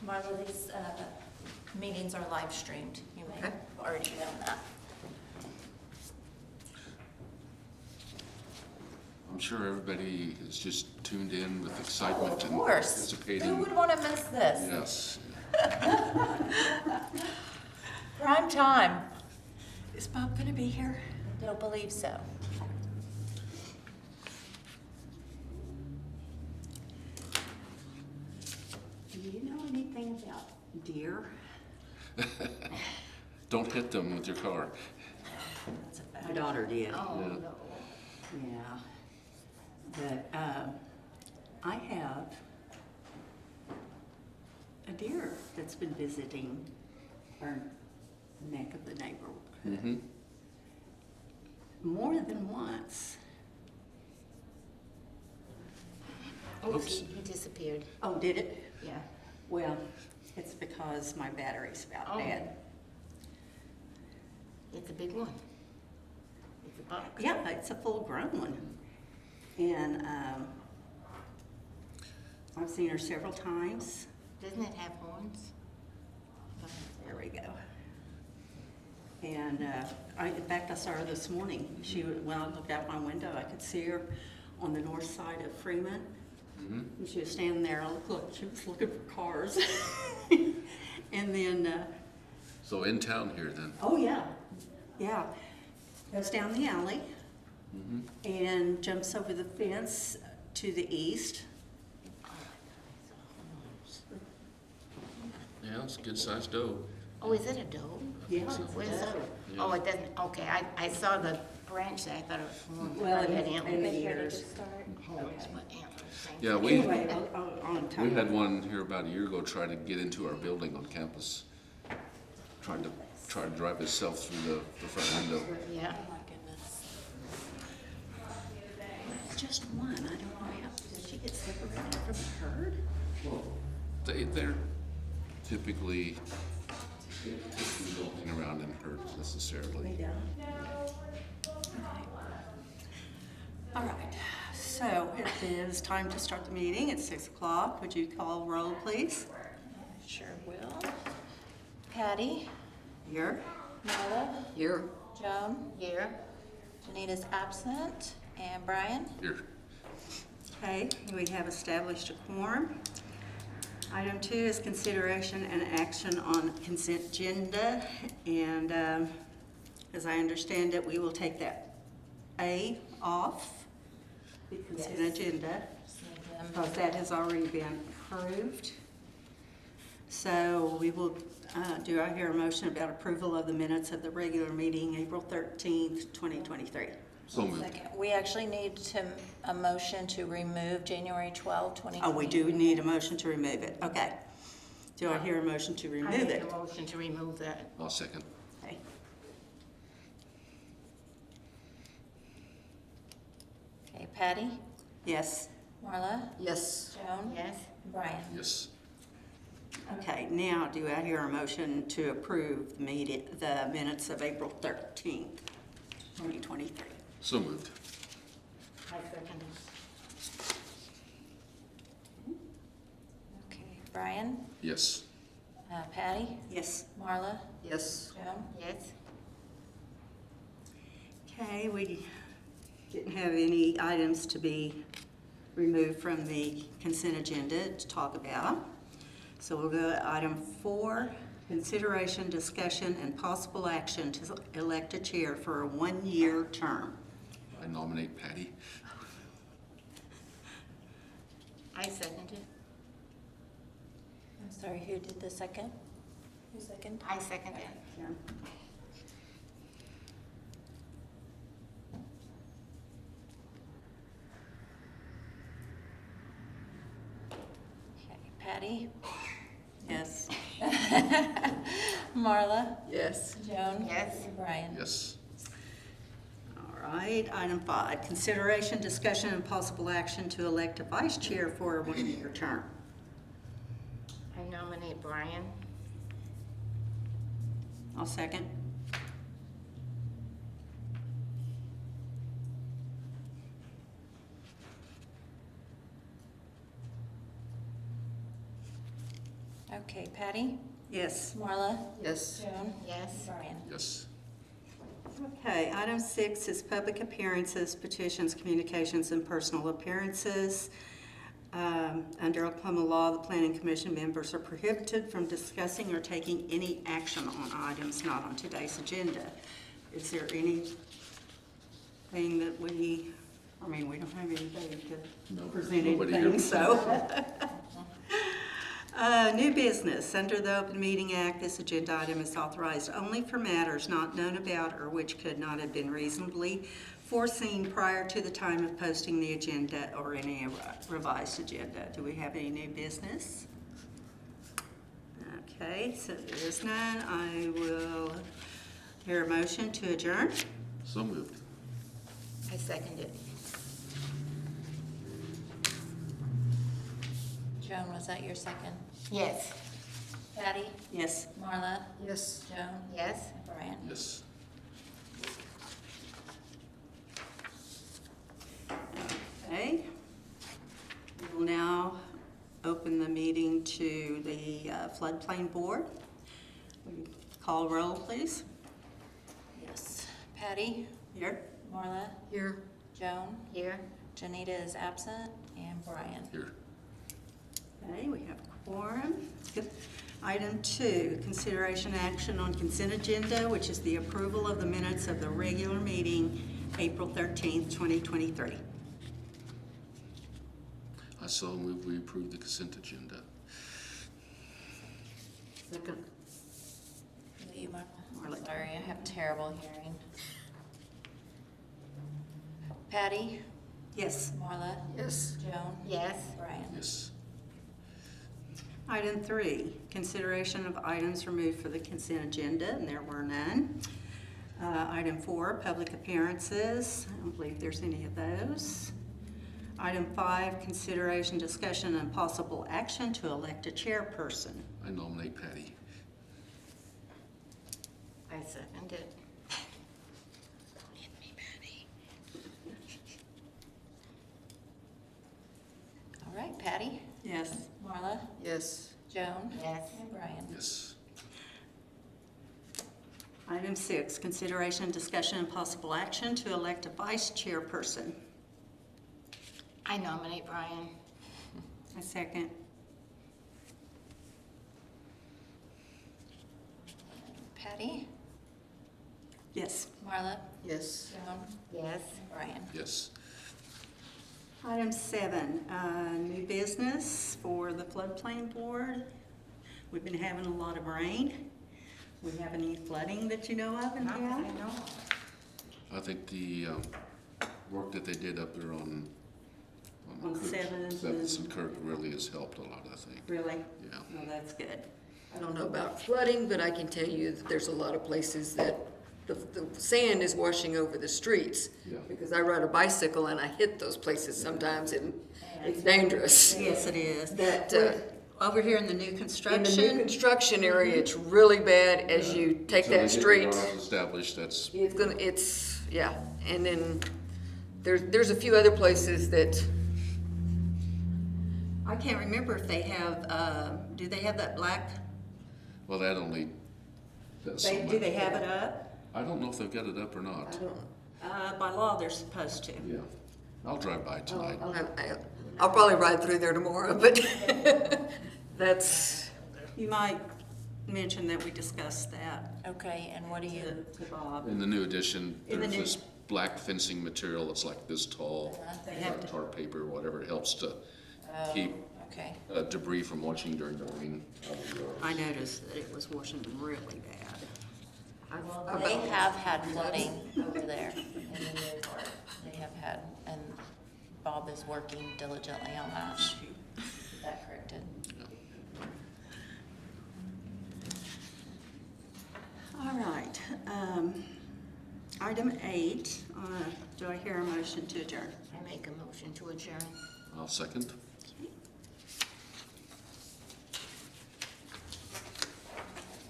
Marla, these meetings are live streamed. You may have already known that. I'm sure everybody is just tuned in with excitement Of and course. participating. Who would want to miss this? Yes. Prime time. Is Bob going to be here? Don't believe so. Do you know anything about deer? Don't hit them with your car. That's a My fact. daughter did. Oh, Yeah. no. Yeah. But I have a deer that's been visiting our neck of the neighborhood Mm-hmm. more than once. Oops. He disappeared. Oh, did it? Yeah. Well, it's because my battery's about Oh. dead. It's a big one. It's a buck. Yeah, it's a full-grown one. And I've seen her several times. Doesn't it have horns? There we go. And in fact, I saw her this morning. When I looked out my window, I could see her on the north side of Freeman. Mm-hmm. And she was standing there. Look, she was looking for cars. And then, So in town here then. oh yeah, yeah, goes down the alley Mm-hmm. and jumps over the fence to the east. Yeah, it's a good sized doe. Oh, is it a doe? Yeah, it's a Where's doe. it? Yeah. Oh, it doesn't, okay, I saw the branch there, I thought it was horns. Well, It had and antlers. the ears. Horns, but antlers, same Yeah, thing. we Anyway, on time. had one here about a year ago try to get into our building on campus. Try to drive itself through the front window. Yeah. Oh, my goodness. It's just one. I don't know how, did she get separated from the herd? They're typically walking around in herds necessarily. Yeah. All right, so it is time to start the meeting at 6 o'clock. Would you call roll, please? Sure will. Patty, Here. Marla, Here. Joan, Here. Janita's absent, and Brian. Here. Okay, we have established a quorum. Item 2 is consideration and action on consent agenda. And as I understand it, we will take that A off the consent Yes. agenda, because that has already been approved. So we will, do I hear a motion about approval of the minutes of the regular meeting, April 13th, 2023? So moved. Second. We actually need a motion to remove January 12, 2020. Oh, we do need a motion to remove it, okay. Do I hear a motion to I remove make it? a motion to remove that. I'll second. Okay. Okay, Patty, Yes, Marla, Yes. Joan, Yes. Brian. Yes. okay, now do I hear a motion to approve the minutes of April 13th, 2023? So moved. I second it. Okay, Brian, Yes. Patty, Yes. Marla, Yes. Joan. Yes. Okay, we didn't have any items to be removed from the consent agenda to talk about. So we'll go to item 4, consideration, discussion, and possible action to elect a chair for a 1-year term. I nominate Patty. I second it. I'm sorry, who did the second? Who second? I second it. Yeah. Okay, Patty, Yes. Marla, Yes. Joan. Yes. Brian. Yes. All right, item 5, consideration, discussion, and possible action to elect a vice chair for a 1-year term. I nominate Brian. I'll second. Okay, Patty, Yes. Marla, Yes. Joan, Yes. Brian. Yes. Okay, item 6 is public appearances, petitions, communications, and personal appearances. Under Oklahoma law, the planning commission members are prohibited from discussing or taking any action on items not on today's agenda. Is there anything that we don't have anybody No, to present nobody here. anything, so. New business. Under the Open Meeting Act, this agenda item is authorized only for matters not known about or which could not have been reasonably foreseen prior to the time of posting the agenda or any revised agenda. Do we have any new business? Okay, so there is none. I will hear a motion to adjourn. So moved. I second it. Joan, was that your second? Yes. Patty, Yes. Marla, Yes. Joan, Yes. and Brian. Yes. Okay. We will now open the meeting to the Floodplain Board. Will you call roll, please? Yes. Patty, Here. Marla, Here. Joan, Here. Janita is absent, and Brian. Here. Okay, we have quorum. Good. Item 2, consideration action on consent agenda, which is the approval of the minutes of the regular meeting, April 13th, 2023. I so move we approve the consent agenda. Second. Will you, Marla? Marla. Sorry, I have terrible hearing. Patty, Yes. Marla, Yes. Joan, Yes. Brian. Yes. Item 3, consideration of items removed for the consent agenda, and there were none. Item 4, public appearances. I don't believe there's any of those. Item 5, consideration, discussion, and possible action to elect a chairperson. I nominate Patty. I second it. Hit me, Patty. All right, Patty, Yes. Marla, Yes. Joan, Yes. and Brian. Yes. Item 6, consideration, discussion, and possible action to elect a vice chairperson. I nominate Brian. A second. Patty, Yes. Marla, Yes. Joan, Yes. and Brian. Yes. Item 7, new business for the Floodplain Board. We've been having a lot of rain. We have any flooding that you know of in Not that town? I know. I think the work that they did up there on On Kirk- Seventh Seventh and- and Kirk really has helped a lot, I think. Really? Yeah. Well, that's good. I don't know about flooding, but I can tell you that there's a lot of places that the sand is washing over the streets. Yeah. Because I ride a bicycle and I hit those places sometimes and it's dangerous. Yes, it is. That, Over here in the new in the new construction, construction area, it's really bad as you take Until that they get street. the roads established, that's, Yeah, and then there's a few other places that, I can't remember if they have, do they have that black, well, that only, that's so do they much. have it up? I don't know if they've got it up or I not. don't, By law, they're supposed to. Yeah. I'll drive by tonight. I'll probably ride through there tomorrow, but that's, You might mention that we discussed that Okay, and what do you, to Bob. In the new addition, In the there's new- this black fencing material that's like this tall, They have to- tar paper, whatever, it helps to keep okay, debris from washing during the rain out of the yard. I noticed that it was washing really bad. well, they have had flooding over there in the new part. They have had, and Bob is working diligently on that. Get that corrected. All right, item 8, do I hear a motion to adjourn? I make a motion to adjourn. I'll second.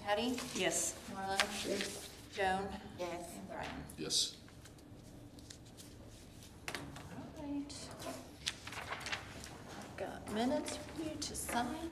Patty, Yes. Marla, Joan, Yes. and Brian. Yes. All right. I've got minutes for you to sign.